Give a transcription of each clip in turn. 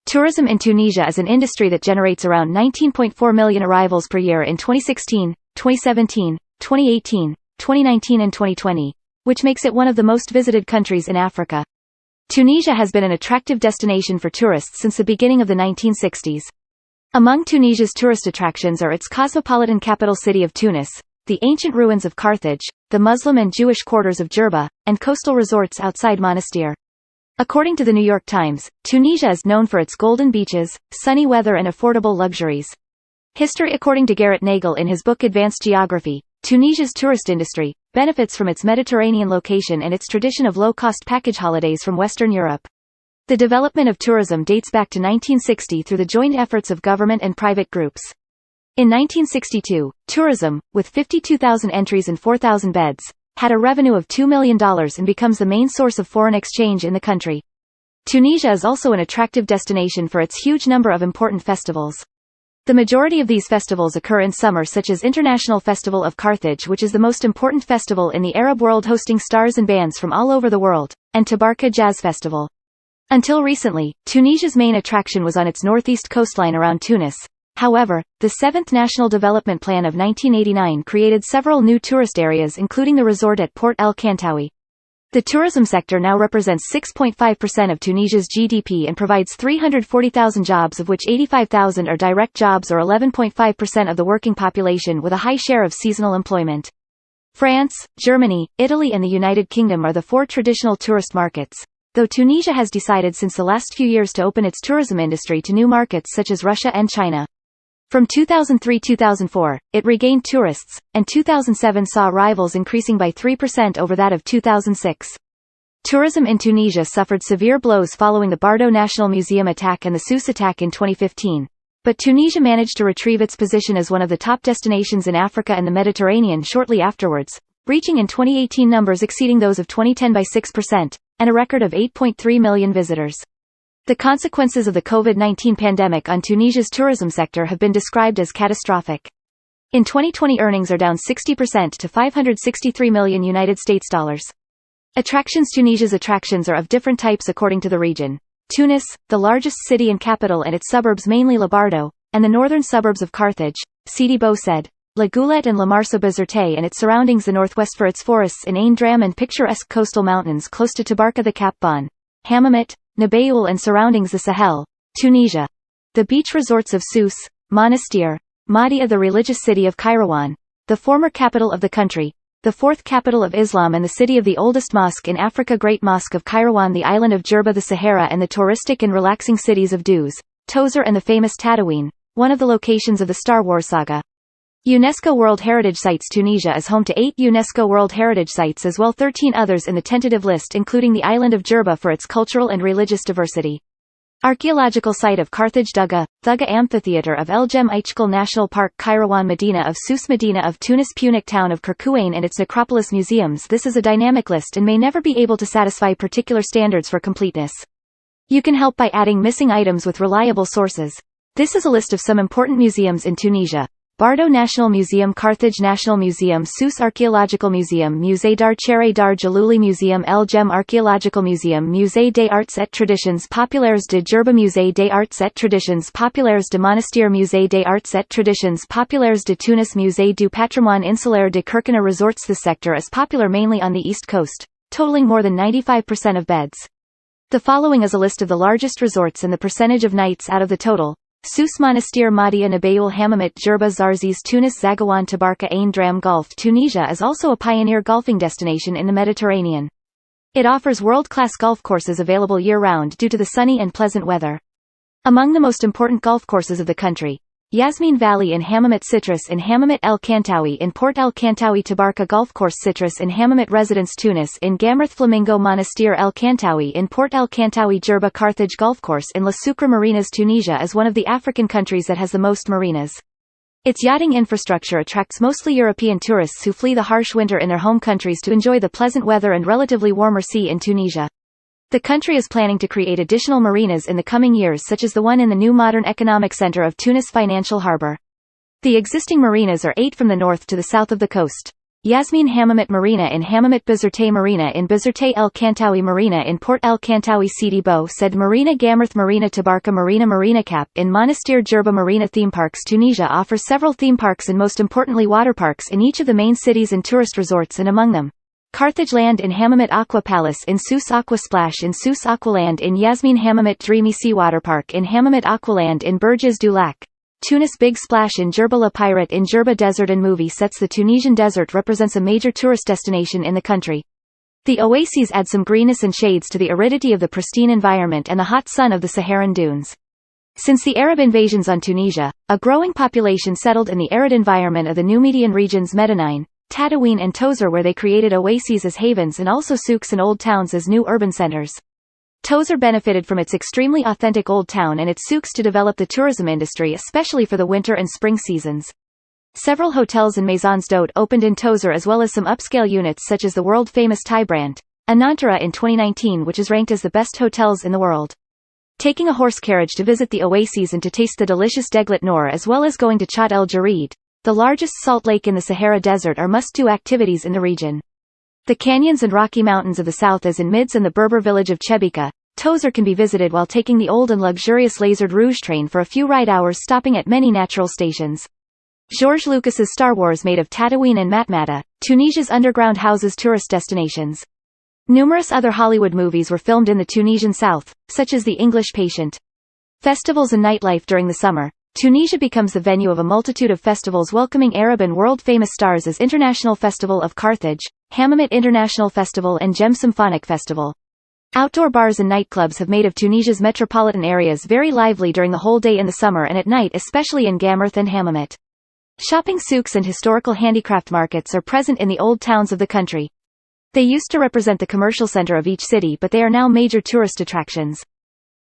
Tourism in Tunisia is an industry that generates around 19.4 million arrivals per year in 2016, 2017, 2018, 2019 and 2020, which makes it one of the most visited countries in Africa. Tunisia has been an attractive destination for tourists since the beginning of the 1960s. Among Tunisia's tourist attractions are its cosmopolitan capital city of Tunis, the ancient ruins of Carthage, the Muslim and Jewish quarters of Jerba, and coastal resorts outside Monastir. According to the New York Times, Tunisia is known for its golden beaches, sunny weather and affordable luxuries. History. According to Garrett Nagel in his book Advanced Geography, Tunisia's tourist industry benefits from its Mediterranean location and its tradition of low-cost package holidays from Western Europe. The development of tourism dates back to 1960 through the joint efforts of government and private groups. In 1962, tourism, with 52,000 entries and 4,000 beds, had a revenue of $2 million and becomes the main source of foreign exchange in the country. Tunisia is also an attractive destination for its huge number of important festivals. The majority of these festivals occur in summer, such as International Festival of Carthage, which is the most important festival in the Arab world, hosting stars and bands from all over the world, and Tabarka Jazz Festival. Until recently, Tunisia's main attraction was on its northeast coastline around Tunis. However, the 7th National Development Plan of 1989 created several new tourist areas, including the resort at Port El Kantawi. The tourism sector now represents 6.5% of Tunisia's GDP and provides 340,000 jobs, of which 85,000 are direct jobs, or 11.5% of the working population, with a high share of seasonal employment. France, Germany, Italy and the United Kingdom are the 4 traditional tourist markets, though Tunisia has decided since the last few years to open its tourism industry to new markets such as Russia and China. From 2003-2004, it regained tourists, and 2007 saw arrivals increasing by 3% over that of 2006. Tourism in Tunisia suffered severe blows following the Bardo National Museum attack and the Sousse attack in 2015. But Tunisia managed to retrieve its position as one of the top destinations in Africa and the Mediterranean shortly afterwards, reaching in 2018 numbers exceeding those of 2010 by 6%, and a record of 8.3 million visitors. The consequences of the COVID-19 pandemic on Tunisia's tourism sector have been described as catastrophic. In 2020, earnings are down 60% to $563 million United States dollars. Attractions. Tunisia's attractions are of different types according to the region. Tunis, the largest city and capital, and its suburbs, mainly Labardo, and the northern suburbs of Carthage, Sidi Bou Said, La Goulette and La Marsa Bizerte and its surroundings, the northwest for its forests in Ain Dram and picturesque coastal mountains close to Tabarka, the Cap Bon, Hammamet, Nabayoul and surroundings, the Sahel, Tunisia. The beach resorts of Sousse, Monastir, Mahdia, the religious city of Kairouan, the former capital of the country, the 4th capital of Islam and the city of the oldest mosque in Africa, Great Mosque of Kairouan, the island of Jerba, the Sahara and the touristic and relaxing cities of Douz, Tozeur and the famous Tadouine, one of the locations of the Star Wars saga. UNESCO World Heritage Sites. Tunisia is home to 8 UNESCO World Heritage Sites, as well 13 others in the tentative list, including the island of Jerba for its cultural and religious diversity. Archaeological site of Carthage, Thugga Amphitheater of El Jem Aichkal National Park, Kairouan, Medina of Sousse, Medina of Tunis, Punic town of Kirkouane and its necropolis museums. This is a dynamic list and may never be able to satisfy particular standards for completeness. You can help by adding missing items with reliable sources. This is a list of some important museums in Tunisia. Bardo National Museum, Carthage National Museum, Sousse Archaeological Museum, Musée d'Archere Dar Jalouli Museum, El Jem Archaeological Museum, Musée des Arts et Traditions Populaires de Jerba, Musée des Arts et Traditions Populaires de Monastir, Musée des Arts et Traditions Populaires de Tunis, Musée du Patrimoine Insulaire de Kirkuna Resorts. This sector is popular mainly on the east coast, totaling more than 95% of beds. The following is a list of the largest resorts and the percentage of nights out of the total. Sousse, Monastir, Mahdia, Nabayoul, Hammamet, Jerba, Zarzis, Tunis, Zagawan, Tabarka, Ain Dram. Golf. Tunisia is also a pioneer golfing destination in the Mediterranean. It offers world-class golf courses available year-round due to the sunny and pleasant weather. Among the most important golf courses of the country, Yasmin Valley in Hammamet, Citrus in Hammamet, El Kantawi in Port El Kantawi, Tabarka Golf Course, Citrus in Hammamet, Residence Tunis in Gamrath, Flamingo, Monastir, El Kantawi in Port El Kantawi, Jerba, Carthage Golf Course in La Soukra. Marinas. Tunisia is one of the African countries that has the most marinas. Its yachting infrastructure attracts mostly European tourists who flee the harsh winter in their home countries to enjoy the pleasant weather and relatively warmer sea in Tunisia. The country is planning to create additional marinas in the coming years, such as the one in the new modern economic center of Tunis Financial Harbour. The existing marinas are 8 from the north to the south of the coast. Yasmin Hammamet Marina in Hammamet Bizerte Marina in Bizerte El Kantawi Marina in Port El Kantawi Sidi Bou Said Marina Gamrith Marina Tabarka Marina Marina Cap in Monastir Jerba Marina Theme Parks Tunisia offers several theme parks and most importantly water parks in each of the main cities and tourist resorts, and among them Carthage Land in Hammamet Aqua Palace in Sousse Aqua Splash in Sousse Aqualand in Yasmin Hammamet Dreamy Sea Water Park in Hammamet Aqualand in Berges du Lac. Tunis Big Splash in Jerba La Pirate in Jerba Desert and movie sets. The Tunisian desert represents a major tourist destination in the country. The oases add some greenness and shades to the aridity of the pristine environment and the hot sun of the Saharan dunes. Since the Arab invasions on Tunisia, a growing population settled in the arid environment of the Numidian regions Medinine, Tadouine and Tozeur, where they created oases as havens and also souks and old towns as new urban centers. Tozeur benefited from its extremely authentic old town and its souks to develop the tourism industry, especially for the winter and spring seasons. Several hotels and maisons d'hôtes opened in Tozeur, as well as some upscale units such as the world-famous Thai brand Anantara in 2019, which is ranked as the best hotels in the world. Taking a horse carriage to visit the oases and to taste the delicious Deglet Noor, as well as going to Chott El Jarid, the largest salt lake in the Sahara Desert, are must-do activities in the region. The canyons and rocky mountains of the south, as in Mids, and the Berber village of Chebika, Tozeur, can be visited while taking the old and luxurious Lasered Rouge train for a few ride hours, stopping at many natural stations. George Lucas's Star Wars made of Tadouine and Matmata, Tunisia's underground houses, tourist destinations. Numerous other Hollywood movies were filmed in the Tunisian south, such as The English Patient. Festivals and nightlife during the summer. Tunisia becomes the venue of a multitude of festivals welcoming Arab and world-famous stars as International Festival of Carthage, Hammamet International Festival and Gem Symphonic Festival. Outdoor bars and nightclubs have made of Tunisia's metropolitan areas very lively during the whole day in the summer and at night, especially in Gamrith and Hammamet. Shopping souks and historical handicraft markets are present in the old towns of the country. They used to represent the commercial center of each city, but they are now major tourist attractions.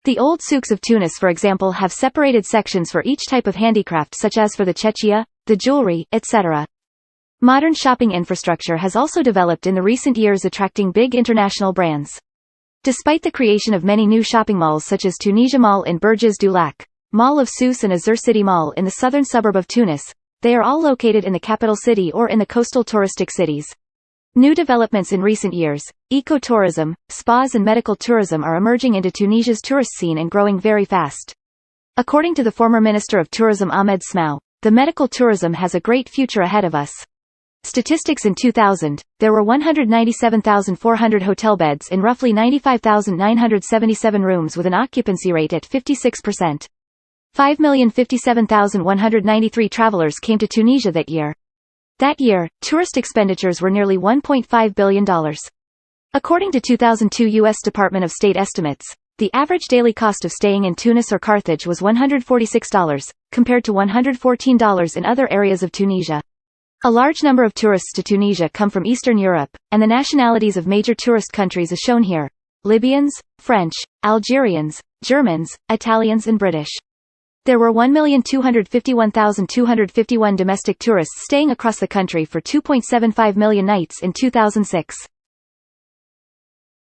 The old souks of Tunis, for example, have separated sections for each type of handicraft, such as for the chechia, the jewelry, etc. Modern shopping infrastructure has also developed in the recent years, attracting big international brands. Despite the creation of many new shopping malls such as Tunisia Mall in Berges du Lac, Mall of Sousse and Azur City Mall in the southern suburb of Tunis, they are all located in the capital city or in the coastal touristic cities. New developments in recent years, eco-tourism, spas and medical tourism are emerging into Tunisia's tourist scene and growing very fast. According to the former Minister of Tourism Ahmed Smou, the medical tourism has a great future ahead of us. Statistics: in 2000, there were 197,400 hotel beds in roughly 95,977 rooms with an occupancy rate at 56%. 5,057,193 travelers came to Tunisia that year. That year, tourist expenditures were nearly $1.5 billion. According to 2002 U.S. Department of State estimates, the average daily cost of staying in Tunis or Carthage was $146, compared to $114 in other areas of Tunisia. A large number of tourists to Tunisia come from Eastern Europe, and the nationalities of major tourist countries is shown here: Libyans, French, Algerians, Germans, Italians and British. There were 1,251,251 domestic tourists staying across the country for 2.75 million nights in 2006.